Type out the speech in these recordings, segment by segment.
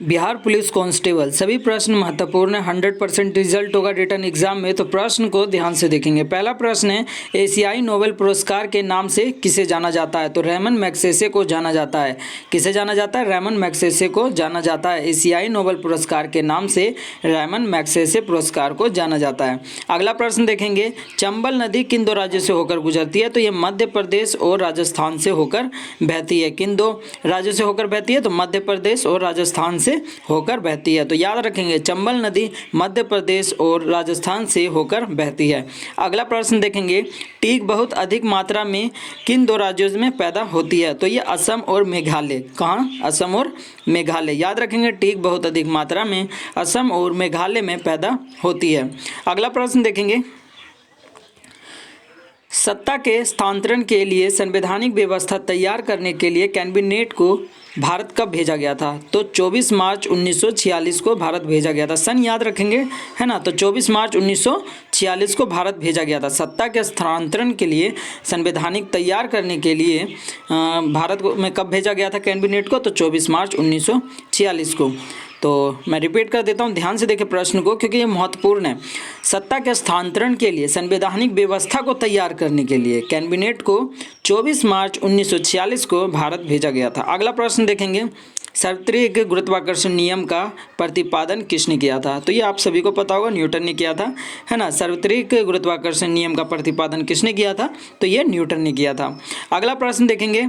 Bihar police constable सभी प्रश्न महत्वपूर्ण है। 100% रिजल्ट होगा रिटर्न एग्जाम में, तो प्रश्न को ध्यान से देखेंगे। पहला प्रश्न है, एशियाई नोबेल पुरस्कार के नाम से किसे जाना जाता है? तो रेमन मैग्सेसे को जाना जाता है। किसे जाना जाता है? रेमन मैग्सेसे को जाना जाता है। एशियाई नोबेल पुरस्कार के नाम से रेमन मैग्सेसे पुरस्कार को जाना जाता है। अगला प्रश्न देखेंगे, चंबल नदी किन दो राज्यों से होकर गुजरती है? तो ये मध्य प्रदेश और राजस्थान से होकर बहती है। किन दो राज्यों से होकर बहती है? तो मध्य प्रदेश और राजस्थान से होकर बहती है। तो याद रखेंगे, चंबल नदी मध्य प्रदेश और राजस्थान से होकर बहती है। अगला प्रश्न देखेंगे, टीक बहुत अधिक मात्रा में किन दो राज्यों में पैदा होती है? तो ये असम और मेघालय। कहाँ? असम और मेघालय। याद रखेंगे, टीक बहुत अधिक मात्रा में असम और मेघालय में पैदा होती है। अगला प्रश्न देखेंगे, सत्ता के स्थानांतरण के लिए संवैधानिक व्यवस्था तैयार करने के लिए कैबिनेट को भारत कब भेजा गया था? तो 24 मार्च 1946 को भारत भेजा गया था। सन याद रखेंगे, है ना। तो 24 मार्च 1946 को भारत भेजा गया था। सत्ता के स्थानांतरण के लिए संवैधानिक तैयार करने के लिए भारत में कब भेजा गया था कैबिनेट को? तो 24 मार्च 1946 को। तो मैं रिपीट कर देता हूँ, ध्यान से देखें प्रश्न को, क्योंकि ये महत्वपूर्ण है। सत्ता के स्थानांतरण के लिए संवैधानिक व्यवस्था को तैयार करने के लिए कैबिनेट को 24 मार्च 1946 को भारत भेजा गया था। अगला प्रश्न देखेंगे, सार्वत्रिक गुरुत्वाकर्षण नियम का प्रतिपादन किसने किया था? तो ये आप सभी को पता होगा, न्यूटन ने किया था, है ना। सार्वत्रिक गुरुत्वाकर्षण नियम का प्रतिपादन किसने किया था? तो ये न्यूटन ने किया था। अगला प्रश्न देखेंगे,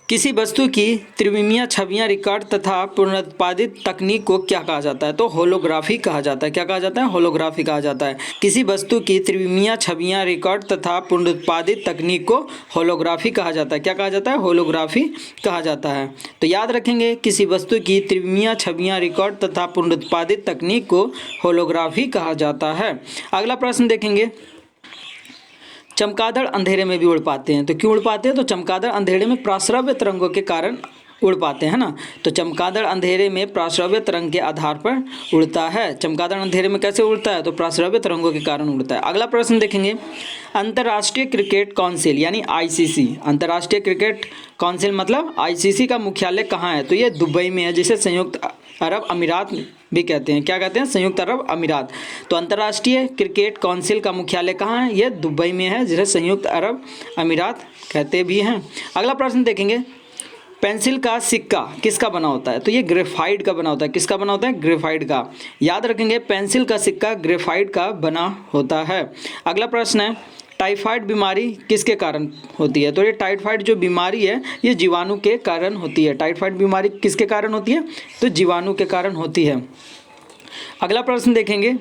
किसी वस्तु की त्रिविमीय छवियां रिकॉर्ड तथा पुनरुत्पादित तकनीक को क्या कहा जाता है? तो होलोग्राफी कहा जाता है। क्या कहा जाता है? होलोग्राफी कहा जाता है। किसी वस्तु की त्रिविमीय छवियां रिकॉर्ड तथा पुनरुत्पादित तकनीक को होलोग्राफी कहा जाता है। क्या कहा जाता है? होलोग्राफी कहा जाता है। तो याद रखेंगे, किसी वस्तु की त्रिविमीय छवियां रिकॉर्ड तथा पुनरुत्पादित तकनीक को होलोग्राफी कहा जाता है। अगला प्रश्न देखेंगे, चमगादड़ अंधेरे में भी उड़ पाते हैं। तो क्यों उड़ पाते हैं? तो चमगादड़ अंधेरे में प्राश्रव्य तरंगों के कारण उड़ पाते हैं ना। तो चमगादड़ अंधेरे में प्राश्रव्य तरंग के आधार पर उड़ता है। चमगादड़ अंधेरे में कैसे उड़ता है? तो प्राश्रव्य तरंगों के कारण उड़ता है। अगला प्रश्न देखेंगे, अंतर्राष्ट्रीय क्रिकेट काउंसिल यानी आईसीसी, अंतर्राष्ट्रीय क्रिकेट काउंसिल मतलब आईसीसी का मुख्यालय कहाँ है? तो ये दुबई में है, जिसे संयुक्त अरब अमीरात भी कहते हैं। क्या कहते हैं? संयुक्त अरब अमीरात। तो अंतर्राष्ट्रीय क्रिकेट काउंसिल का मुख्यालय कहाँ है? यह दुबई में है, जिसे संयुक्त अरब अमीरात कहते भी हैं। अगला प्रश्न देखेंगे, पेंसिल का सिक्का किसका बना होता है? तो ये ग्रेफाइट का बना होता है। किसका बना होता है? ग्रेफाइट का। याद रखेंगे, पेंसिल का सिक्का ग्रेफाइट का बना होता है। अगला प्रश्न है, टाइफाइड बीमारी किसके कारण होती है? तो ये टाइफाइड जो बीमारी है, ये जीवाणु के कारण होती है। टाइफाइड बीमारी किसके कारण होती है? तो जीवाणु के कारण होती है। अगला प्रश्न देखेंगे,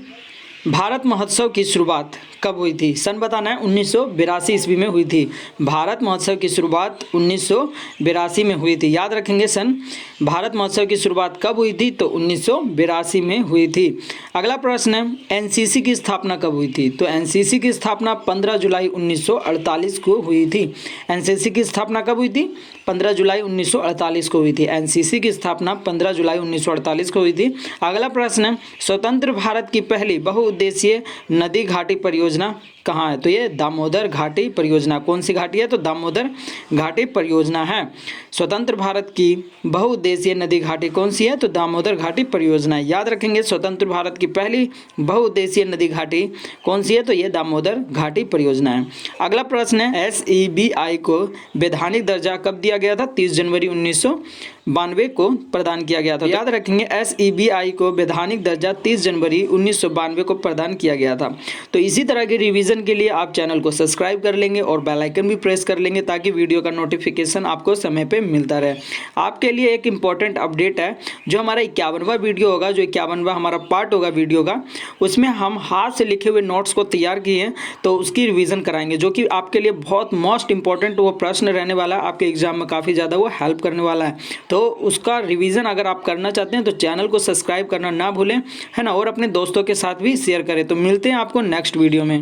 भारत महोत्सव की शुरुआत कब हुई थी? सन बताना है। 1982 ईस्वी में हुई थी। भारत महोत्सव की शुरुआत 1982 में हुई थी। याद रखेंगे, सन भारत महोत्सव की शुरुआत कब हुई थी? तो 1982 में हुई थी। अगला प्रश्न है, एनसीसी की स्थापना कब हुई थी? तो एनसीसी की स्थापना 15 जुलाई 1948 को हुई थी। एनसीसी की स्थापना कब हुई थी? 15 जुलाई 1948 को हुई थी। एनसीसी की स्थापना 15 जुलाई 1948 को हुई थी। अगला प्रश्न है, स्वतंत्र भारत की पहली बहुउद्देशीय नदी घाटी परियोजना कहाँ है? तो ये दामोदर घाटी परियोजना। कौन सी घाटी है? तो दामोदर घाटी परियोजना है। स्वतंत्र भारत की बहुउद्देशीय नदी घाटी कौन सी है? तो दामोदर घाटी परियोजना है। याद रखेंगे, स्वतंत्र भारत की पहली बहुउद्देशीय नदी घाटी कौन सी है? तो ये दामोदर घाटी परियोजना है। अगला प्रश्न है, SEBI को वैधानिक दर्जा कब दिया गया था? 30 जनवरी 1992 को प्रदान किया गया था। याद रखेंगे, SEBI को वैधानिक दर्जा 30 जनवरी 1992 को प्रदान किया गया था। तो इसी तरह के रिवीजन के लिए आप चैनल को सब्सक्राइब कर लेंगे और बेल आइकन भी प्रेस कर लेंगे, ताकि वीडियो का नोटिफिकेशन आपको समय पे मिलता रहे। आपके लिए एक इम्पॉर्टेंट अपडेट है, जो हमारा 51वां वीडियो होगा, जो 51वां हमारा पार्ट होगा वीडियो का, उसमें हम हाथ से लिखे हुए नोट्स को तैयार किए हैं, तो उसकी रिवीजन कराएंगे, जो कि आपके लिए बहुत मोस्ट इंपॉर्टेंट वो प्रश्न रहने वाला है। आपके एग्जाम में काफ़ी ज़्यादा वो हेल्प करने वाला है। तो उसका रिवीजन अगर आप करना चाहते हैं तो चैनल को सब्सक्राइब करना ना भूलें, है ना, और अपने दोस्तों के साथ भी शेयर करें। तो मिलते हैं आपको नेक्स्ट वीडियो में।